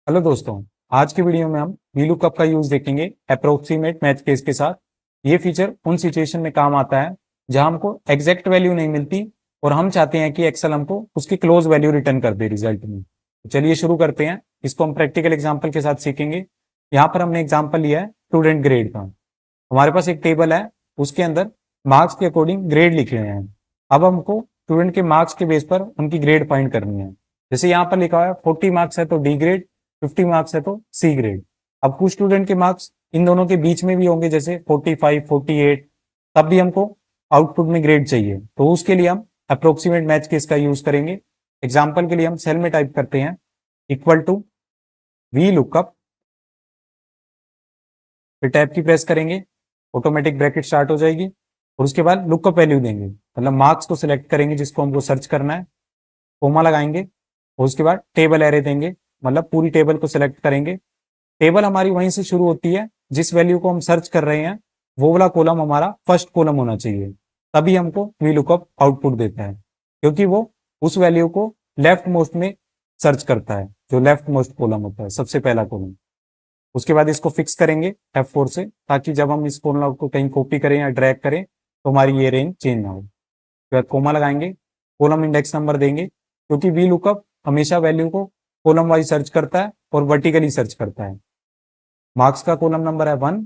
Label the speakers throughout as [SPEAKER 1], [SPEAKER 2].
[SPEAKER 1] Hello दोस्तों। आज की वीडियो में हम वीलुकअप का यूज देखेंगे अप्रोक्सीमेट मैच केस के साथ। ये फीचर उन सिचुएशन में काम आता है जहां हमको एग्जैक्ट वैल्यू नहीं मिलती और हम चाहते हैं कि एक्सेल हमको उसकी क्लोज वैल्यू रिटर्न कर दे रिजल्ट में। तो चलिए शुरू करते हैं। इसको हम प्रैक्टिकल एग्जाम्पल के साथ सीखेंगे। यहाँ पर हमने एग्जाम्पल लिया है स्टूडेंट ग्रेड का। हमारे पास एक टेबल है, उसके अंदर मार्क्स के अकॉर्डिंग ग्रेड लिखे हुए हैं। अब हमको स्टूडेंट के मार्क्स के बेस पर उनकी ग्रेड फाइंड करनी है। जैसे यहाँ पर लिखा हुआ है 40 मार्क्स है तो डी ग्रेड, 50 मार्क्स है तो सी ग्रेड। अब कुछ स्टूडेंट के मार्क्स इन दोनों के बीच में भी होंगे, जैसे 45, 48, तब भी हमको आउटपुट में ग्रेड चाहिए। तो उसके लिए हम अप्रोक्सीमेट मैच केस का यूज करेंगे। एग्जाम्पल के लिए हम सेल में टाइप करते हैं इक्वल टू वी लुकअप, फिर टैब की प्रेस करेंगे, ऑटोमेटिक ब्रैकेट स्टार्ट हो जाएगी और उसके बाद लुकअप वैल्यू देंगे, मतलब मार्क्स को सिलेक्ट करेंगे जिसको हमको सर्च करना है, कोमा लगाएंगे और उसके बाद टेबल एरे देंगे, मतलब पूरी टेबल को सिलेक्ट करेंगे। टेबल हमारी वहीं से शुरू होती है, जिस वैल्यू को हम सर्च कर रहे हैं वो वाला कॉलम हमारा फर्स्ट कॉलम होना चाहिए, तभी हमको वी लुकअप आउटपुट देता है, क्योंकि वो उस वैल्यू को लेफ्ट मोस्ट में सर्च करता है, जो लेफ्ट मोस्ट कॉलम होता है, सबसे पहला कॉलम। उसके बाद इसको फिक्स करेंगे F4 से, ताकि जब हम इस फॉर्मूला को कहीं कॉपी करें या ड्रैग करें तो हमारी ये रेंज चेंज ना हो। उसके बाद कोमा लगाएंगे, कॉलम इंडेक्स नंबर देंगे, क्योंकि वी लुकअप हमेशा वैल्यू को कॉलम वाइज सर्च करता है और वर्टिकली सर्च करता है। मार्क्स का कॉलम नंबर है 1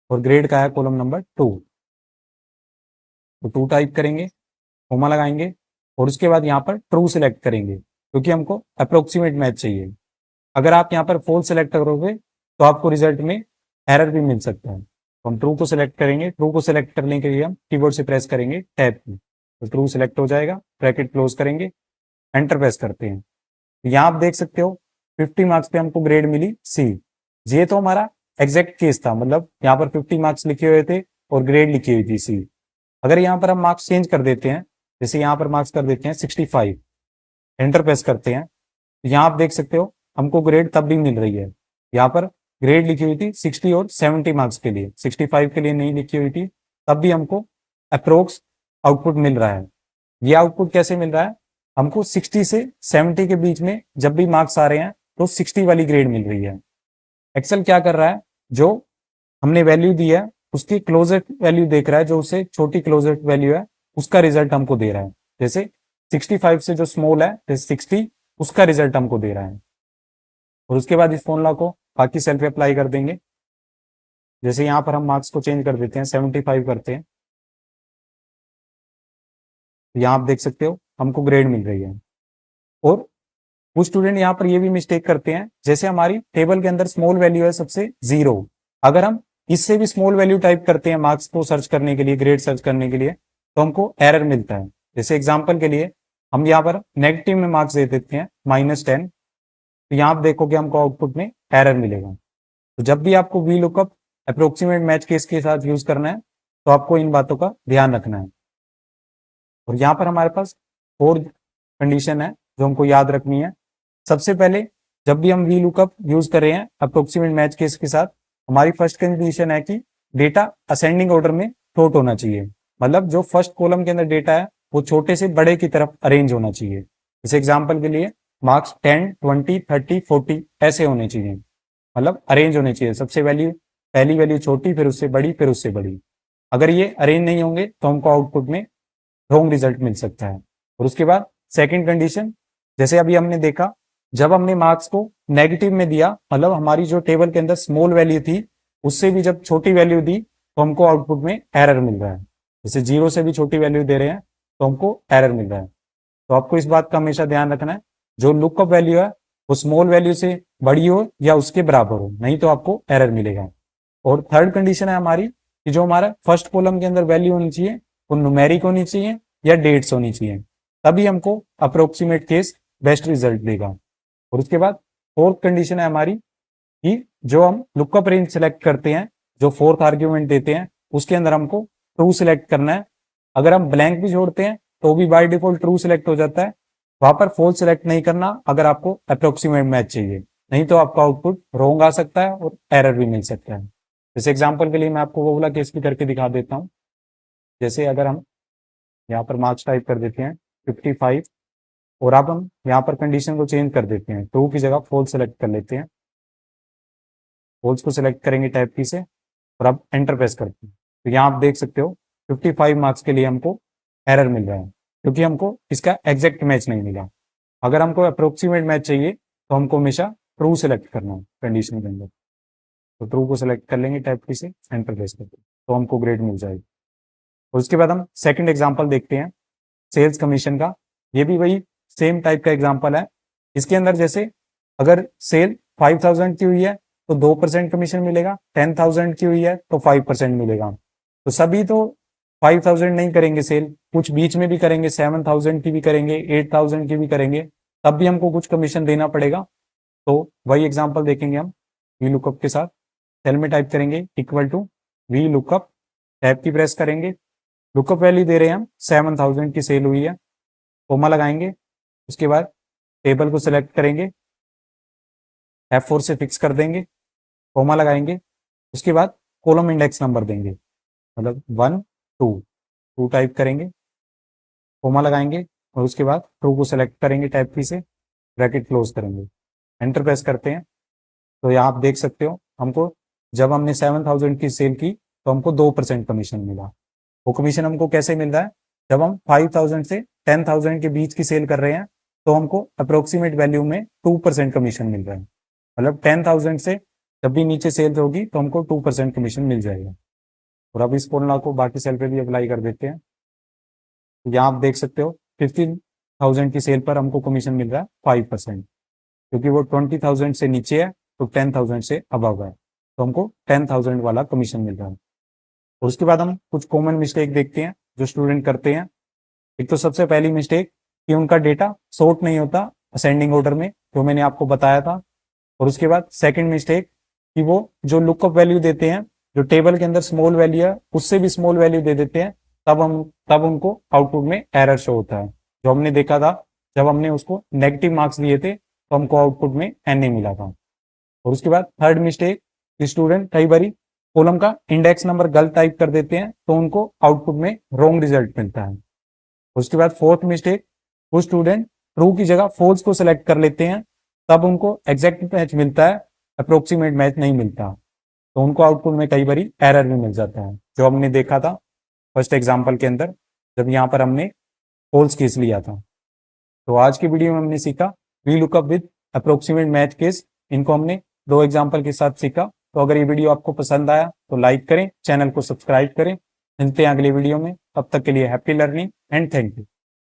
[SPEAKER 1] और ग्रेड का है कॉलम नंबर 2, तो 2 टाइप करेंगे, कोमा लगाएंगे और उसके बाद यहाँ पर ट्रू सिलेक्ट करेंगे, क्योंकि हमको अप्रोक्सीमेट मैच चाहिए। अगर आप यहाँ पर फॉल्स सेलेक्ट करोगे तो आपको रिजल्ट में एरर भी मिल सकता है। तो हम ट्रू को सिलेक्ट करेंगे, ट्रू को सिलेक्ट करने के लिए हम कीबोर्ड से प्रेस करेंगे टैब की, तो ट्रू सिलेक्ट हो जाएगा, ब्रैकेट क्लोज करेंगे, एंटर प्रेस करते हैं। तो यहाँ आप देख सकते हो 50 मार्क्स पे हमको ग्रेड मिली सी। ये तो हमारा एग्जैक्ट केस था, मतलब यहाँ पर 50 मार्क्स लिखे हुए थे और ग्रेड लिखी हुई थी सी। अगर यहाँ पर हम मार्क्स चेंज कर देते हैं, जैसे यहाँ पर मार्क्स कर देते हैं 65, एंटर प्रेस करते हैं, तो यहाँ आप देख सकते हो हमको ग्रेड तब भी मिल रही है। यहाँ पर ग्रेड लिखी हुई थी 60 और 70 मार्क्स के लिए, 65 के लिए नहीं लिखी हुई थी, तब भी हमको अप्रोक्स आउटपुट मिल रहा है। ये आउटपुट कैसे मिल रहा है? हमको 60 से 70 के बीच में जब भी मार्क्स आ रहे हैं तो 60 वाली ग्रेड मिल रही है। एक्सेल क्या कर रहा है, जो हमने वैल्यू दी है उसकी क्लोजेस्ट वैल्यू देख रहा है, जो उससे छोटी क्लोजेस्ट वैल्यू है उसका रिजल्ट हमको दे रहा है। जैसे 65 से जो स्मॉल है, जैसे 60, उसका रिजल्ट हमको दे रहा है। और उसके बाद इस फॉर्मूला को बाकी सेल पे अप्लाई कर देंगे। जैसे यहाँ पर हम मार्क्स को चेंज कर देते हैं, 75 करते हैं, तो यहाँ आप देख सकते हो हमको ग्रेड मिल रही है। और कुछ स्टूडेंट यहाँ पर ये भी मिस्टेक करते हैं, जैसे हमारी टेबल के अंदर स्मॉल वैल्यू है सबसे 0, अगर हम इससे भी स्मॉल वैल्यू टाइप करते हैं मार्क्स को सर्च करने के लिए, ग्रेड सर्च करने के लिए, तो हमको एरर मिलता है। जैसे एग्जाम्पल के लिए हम यहाँ पर नेगेटिव में मार्क्स दे देते हैं -10, तो यहाँ आप देखोगे हमको आउटपुट में एरर मिलेगा। तो जब भी आपको V lookup approximate match case के साथ यूज करना है तो आपको इन बातों का ध्यान रखना है। और यहाँ पर हमारे पास और कंडीशन है जो हमको याद रखनी है। सबसे पहले जब भी हम वी लुकअप यूज कर रहे हैं अप्रोक्सीमेट मैच केस के साथ, हमारी फर्स्ट कंडीशन है कि डेटा असेंडिंग ऑर्डर में सॉर्ट होना चाहिए, मतलब जो फर्स्ट कॉलम के अंदर डेटा है वो छोटे से बड़े की तरफ अरेंज होना चाहिए। इस एग्जाम्पल के लिए मार्क्स 10, 20, 30, 40 ऐसे होने चाहिए, मतलब अरेंज होने चाहिए। सबसे वैल्यू पहली वैल्यू छोटी, फिर उससे बड़ी, फिर उससे बड़ी। अगर ये अरेंज नहीं होंगे तो हमको आउटपुट में रॉन्ग रिजल्ट मिल सकता है। और उसके बाद सेकंड कंडीशन, जैसे अभी हमने देखा, जब हमने मार्क्स को नेगेटिव में दिया, मतलब हमारी जो टेबल के अंदर स्मॉल वैल्यू थी उससे भी जब छोटी वैल्यू दी तो हमको आउटपुट में एरर मिल रहा है। जैसे 0 से भी छोटी वैल्यू दे रहे हैं तो हमको एरर मिल रहा है। तो आपको इस बात का हमेशा ध्यान रखना है, जो लुकअप वैल्यू है वो स्मॉल वैल्यू से बड़ी हो या उसके बराबर हो, नहीं तो आपको एरर मिलेगा। और थर्ड कंडीशन है हमारी कि जो हमारा फर्स्ट कॉलम के अंदर वैल्यू होनी चाहिए वो न्यूमेरिक होनी चाहिए या डेट्स होनी चाहिए, तभी हमको अप्रोक्सीमेट केस बेस्ट रिजल्ट देगा। और उसके बाद फोर्थ कंडीशन है हमारी कि जो हम लुकअप रेंज सेलेक्ट करते हैं, जो फोर्थ आर्ग्यूमेंट देते हैं, उसके अंदर हमको ट्रू सिलेक्ट करना है। अगर हम ब्लैंक भी छोड़ते हैं तो भी बाय डिफॉल्ट ट्रू सिलेक्ट हो जाता है। वहां पर फॉल्स सिलेक्ट नहीं करना अगर आपको अप्रोक्सीमेट मैच चाहिए, नहीं तो आपका आउटपुट रॉन्ग आ सकता है और एरर भी मिल सकता है। जैसे एग्जाम्पल के लिए मैं आपको वो वाला केस भी करके दिखा देता हूँ। जैसे अगर हम यहाँ पर मार्क्स टाइप कर देते हैं 55, और अब हम यहाँ पर कंडीशन को चेंज कर देते हैं, ट्रू की जगह फॉल्स सेलेक्ट कर लेते हैं, होल्स को सिलेक्ट करेंगे टैब की से और अब एंटर प्रेस करते हैं। तो यहाँ आप देख सकते हो 55 मार्क्स के लिए हमको एरर मिल रहा है, क्योंकि हमको इसका एग्जैक्ट मैच नहीं मिला। अगर हमको अप्रोक्सीमेट मैच चाहिए तो हमको हमेशा ट्रू सेलेक्ट करना है कंडीशन के अंदर। तो ट्रू को सिलेक्ट कर लेंगे टैब की से, एंटर प्रेस करके, तो हमको ग्रेड मिल जाएगी। और उसके बाद हम सेकंड एग्जांपल देखते हैं सेल्स कमीशन का। ये भी वही सेम टाइप का एग्जांपल है। इसके अंदर जैसे अगर सेल 5000 की हुई है तो 2% कमीशन मिलेगा, 10,000 की हुई है तो 5% मिलेगा। तो सभी तो 5000 नहीं करेंगे सेल, कुछ बीच में भी करेंगे, 7000 की भी करेंगे, 8000 की भी करेंगे, तब भी हमको कुछ कमीशन देना पड़ेगा। तो वही एग्जांपल देखेंगे हम वी लुकअप के साथ। सेल में टाइप करेंगे equal to V lookup, tab की प्रेस करेंगे, लुकअप वैल्यू दे रहे हैं हम 7000 की सेल हुई है, कोमा लगाएंगे, उसके बाद टेबल को सिलेक्ट करेंगे, F4 से फिक्स कर देंगे, कोमा लगाएंगे, उसके बाद कॉलम इंडेक्स नंबर देंगे, मतलब 1 2 2 टाइप करेंगे, कोमा लगाएंगे और उसके बाद ट्रू को सिलेक्ट करेंगे टैब की से, ब्रैकेट क्लोज करेंगे, एंटर प्रेस करते हैं। तो यहाँ आप देख सकते हो हमको जब हमने 7000 की सेल की तो हमको 2% कमीशन मिला। वो कमीशन हमको कैसे मिल रहा है, जब हम 5000 से 10,000 के बीच की सेल कर रहे हैं तो हमको अप्रोक्सीमेट वैल्यू में 2% कमीशन मिल रहा है। मतलब 10,000 से जब भी नीचे सेल होगी तो हमको 2% कमीशन मिल जाएगा। और अब इस फॉर्मूला को बाकी सेल पे भी अप्लाई कर देते हैं। तो यहाँ आप देख सकते हो 15,000 की सेल पर हमको कमीशन मिल रहा है 5%, क्योंकि वो 20,000 से नीचे है तो 10,000 से अबव है, तो हमको 10,000 वाला कमीशन मिल रहा है। और उसके बाद हम कुछ कॉमन मिस्टेक देखते हैं जो स्टूडेंट करते हैं। एक तो सबसे पहली मिस्टेक कि उनका डेटा सॉर्ट नहीं होता असेंडिंग ऑर्डर में, जो मैंने आपको बताया था। और उसके बाद सेकंड मिस्टेक कि वो जो लुकअप वैल्यू देते हैं, जो टेबल के अंदर स्मॉल वैल्यू है उससे भी स्मॉल वैल्यू दे देते हैं, तब उनको आउटपुट में एरर शो होता है, जो हमने देखा था जब हमने उसको नेगेटिव मार्क्स दिए थे तो हमको आउटपुट में एन ए मिला था। और उसके बाद थर्ड मिस्टेक, स्टूडेंट कई बार कॉलम का इंडेक्स नंबर गलत टाइप कर देते हैं तो उनको आउटपुट में रॉन्ग रिजल्ट मिलता है। उसके बाद फोर्थ मिस्टेक, वो स्टूडेंट ट्रू की जगह फॉल्स को सिलेक्ट कर लेते हैं, तब उनको एग्जैक्ट मैच मिलता है, अप्रोक्सीमेट मैच नहीं मिलता, तो उनको आउटपुट में कई बार एरर भी मिल जाता है, जो हमने देखा था फर्स्ट एग्जाम्पल के अंदर जब यहाँ पर हमने फॉल्स केस लिया था। तो आज की वीडियो में हमने सीखा V lookup with approximate match case. इनको हमने दो एग्जाम्पल के साथ सीखा। तो अगर ये वीडियो आपको पसंद आया तो लाइक करें, चैनल को सब्सक्राइब करें। मिलते हैं अगले वीडियो में, तब तक के लिए happy learning and thank you.